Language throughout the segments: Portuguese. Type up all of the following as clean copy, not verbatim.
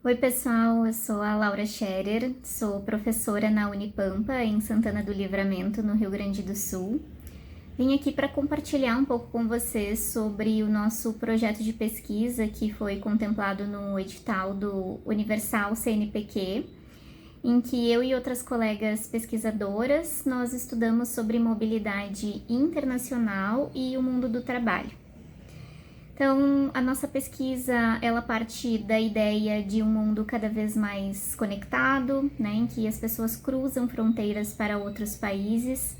Oi, pessoal, eu sou a Laura Scherer, sou professora na Unipampa, em Santana do Livramento, no Rio Grande do Sul. Vim aqui para compartilhar um pouco com vocês sobre o nosso projeto de pesquisa que foi contemplado no edital do Universal CNPq, em que eu e outras colegas pesquisadoras nós estudamos sobre mobilidade internacional e o mundo do trabalho. Então, a nossa pesquisa, ela parte da ideia de um mundo cada vez mais conectado, né, em que as pessoas cruzam fronteiras para outros países,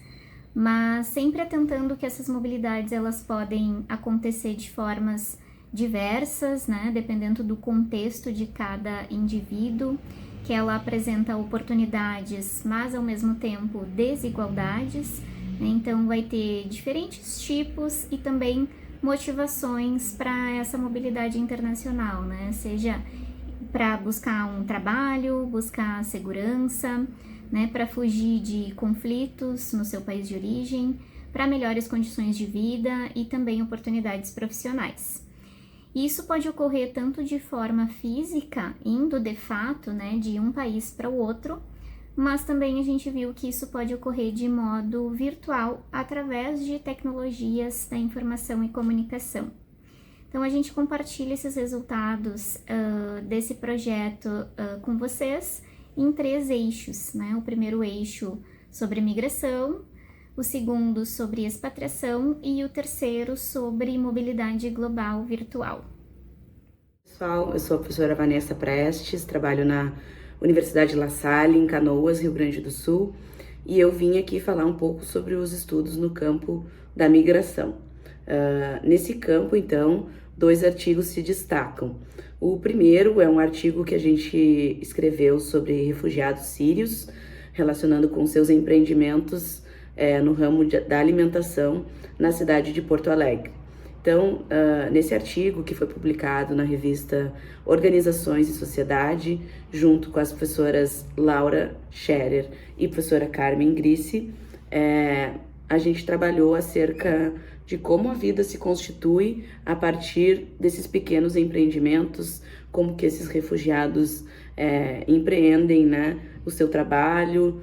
mas sempre atentando que essas mobilidades elas podem acontecer de formas diversas, né, dependendo do contexto de cada indivíduo, que ela apresenta oportunidades, mas ao mesmo tempo desigualdades, né, então vai ter diferentes tipos e também motivações para essa mobilidade internacional, né? Seja para buscar um trabalho, buscar segurança, né? Para fugir de conflitos no seu país de origem, para melhores condições de vida e também oportunidades profissionais. Isso pode ocorrer tanto de forma física, indo de fato, né, de um país para o outro, mas também a gente viu que isso pode ocorrer de modo virtual através de tecnologias da informação e comunicação. Então a gente compartilha esses resultados desse projeto com vocês em 3 eixos, né? O primeiro eixo sobre migração, o segundo sobre expatriação e o terceiro sobre mobilidade global virtual. Pessoal, eu sou a professora Vanessa Prestes, trabalho na Universidade La Salle, em Canoas, Rio Grande do Sul, e eu vim aqui falar um pouco sobre os estudos no campo da migração. Nesse campo, então, 2 artigos se destacam. O primeiro é um artigo que a gente escreveu sobre refugiados sírios, relacionando com seus empreendimentos no ramo da alimentação na cidade de Porto Alegre. Então, nesse artigo que foi publicado na revista Organizações e Sociedade, junto com as professoras Laura Scherer e professora Carmen Grisse, a gente trabalhou acerca de como a vida se constitui a partir desses pequenos empreendimentos, como que esses refugiados empreendem, né, o seu trabalho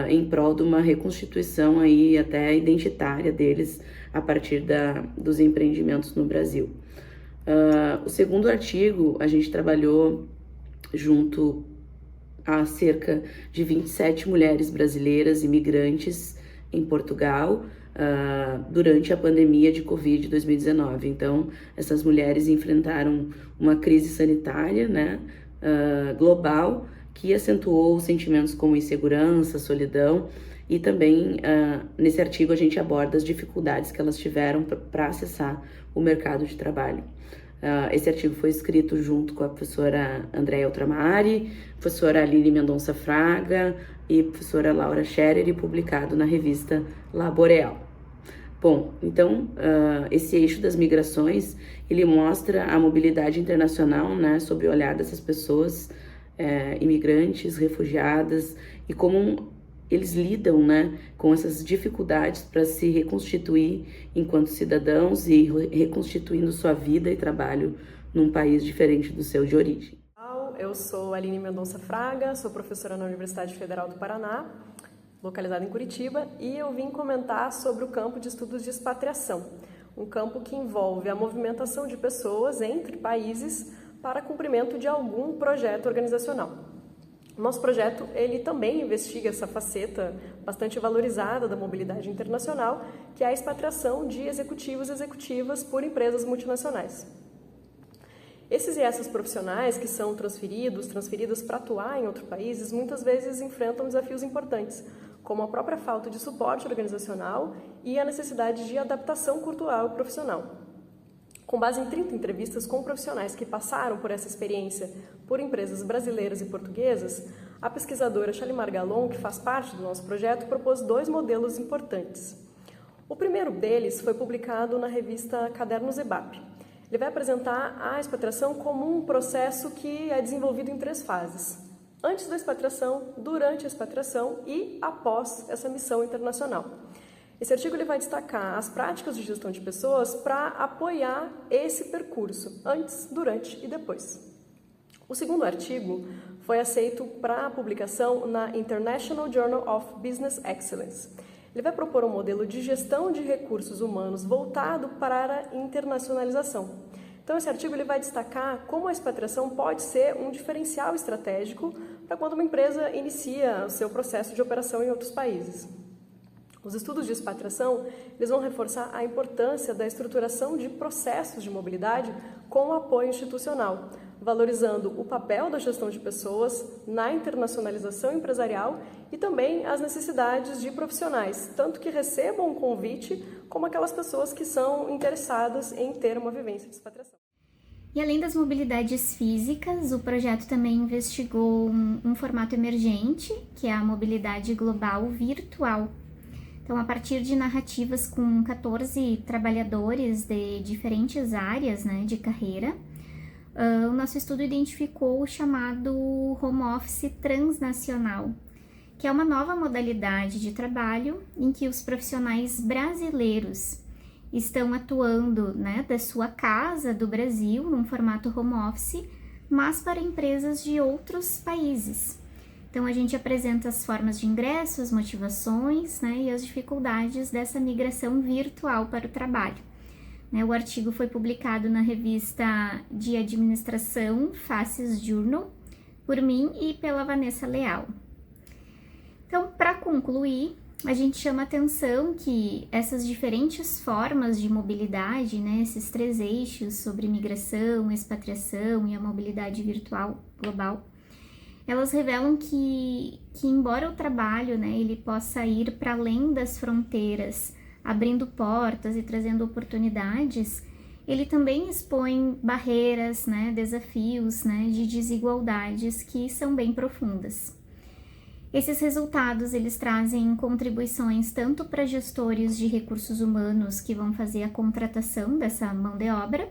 em prol de uma reconstituição aí até identitária deles a partir dos empreendimentos no Brasil. O segundo artigo, a gente trabalhou junto a cerca de 27 mulheres brasileiras imigrantes em Portugal durante a pandemia de Covid 2019. Então, essas mulheres enfrentaram uma crise sanitária, né, global, que acentuou sentimentos como insegurança, solidão, e também nesse artigo a gente aborda as dificuldades que elas tiveram para acessar o mercado de trabalho. Esse artigo foi escrito junto com a professora Andréa Ultramari, professora Aline Mendonça Fraga e professora Laura Scherer e publicado na revista Laboreal. Bom, então, esse eixo das migrações, ele mostra a mobilidade internacional, né, sob o olhar dessas pessoas, imigrantes, refugiadas, e como eles lidam, né, com essas dificuldades para se reconstituir enquanto cidadãos e reconstituindo sua vida e trabalho num país diferente do seu de origem. Eu sou Aline Mendonça Fraga, sou professora na Universidade Federal do Paraná, localizada em Curitiba, e eu vim comentar sobre o campo de estudos de expatriação, um campo que envolve a movimentação de pessoas entre países para cumprimento de algum projeto organizacional. O nosso projeto, ele também investiga essa faceta bastante valorizada da mobilidade internacional, que é a expatriação de executivos e executivas por empresas multinacionais. Esses e essas profissionais que são transferidas para atuar em outros países, muitas vezes enfrentam desafios importantes, como a própria falta de suporte organizacional e a necessidade de adaptação cultural e profissional. Com base em 30 entrevistas com profissionais que passaram por essa experiência por empresas brasileiras e portuguesas, a pesquisadora Shalimar Galon, que faz parte do nosso projeto, propôs 2 modelos importantes. O primeiro deles foi publicado na revista Cadernos EBAP. Ele vai apresentar a expatriação como um processo que é desenvolvido em 3 fases: antes da expatriação, durante a expatriação e após essa missão internacional. Esse artigo ele vai destacar as práticas de gestão de pessoas para apoiar esse percurso, antes, durante e depois. O segundo artigo foi aceito para publicação na International Journal of Business Excellence. Ele vai propor um modelo de gestão de recursos humanos voltado para a internacionalização. Então, esse artigo ele vai destacar como a expatriação pode ser um diferencial estratégico para quando uma empresa inicia o seu processo de operação em outros países. Os estudos de expatriação eles vão reforçar a importância da estruturação de processos de mobilidade com apoio institucional, valorizando o papel da gestão de pessoas na internacionalização empresarial e também as necessidades de profissionais, tanto que recebam um convite, como aquelas pessoas que são interessadas em ter uma vivência de expatriação. E além das mobilidades físicas, o projeto também investigou um formato emergente, que é a mobilidade global virtual. Então, a partir de narrativas com 14 trabalhadores de diferentes áreas, né, de carreira, o nosso estudo identificou o chamado home office transnacional, que é uma nova modalidade de trabalho em que os profissionais brasileiros estão atuando, né, da sua casa do Brasil, num formato home office, mas para empresas de outros países. Então, a gente apresenta as formas de ingresso, as motivações, né, e as dificuldades dessa migração virtual para o trabalho. O artigo foi publicado na revista de administração Faces Journal, por mim e pela Vanessa Leal. Então, para concluir, a gente chama atenção que essas diferentes formas de mobilidade, né, esses 3 eixos sobre migração, expatriação e a mobilidade virtual global, elas revelam que embora o trabalho, né, ele possa ir para além das fronteiras, abrindo portas e trazendo oportunidades, ele também expõe barreiras, né, desafios, né, de desigualdades que são bem profundas. Esses resultados, eles trazem contribuições tanto para gestores de recursos humanos que vão fazer a contratação dessa mão de obra,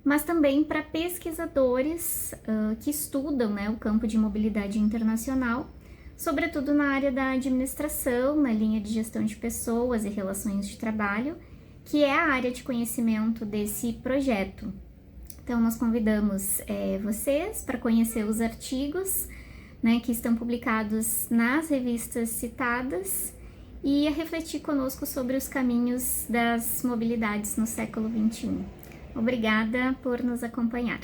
mas também para pesquisadores que estudam, né, o campo de mobilidade internacional, sobretudo na área da administração, na linha de gestão de pessoas e relações de trabalho, que é a área de conhecimento desse projeto. Então, nós convidamos vocês para conhecer os artigos, né, que estão publicados nas revistas citadas e a refletir conosco sobre os caminhos das mobilidades no século XXI. Obrigada por nos acompanhar.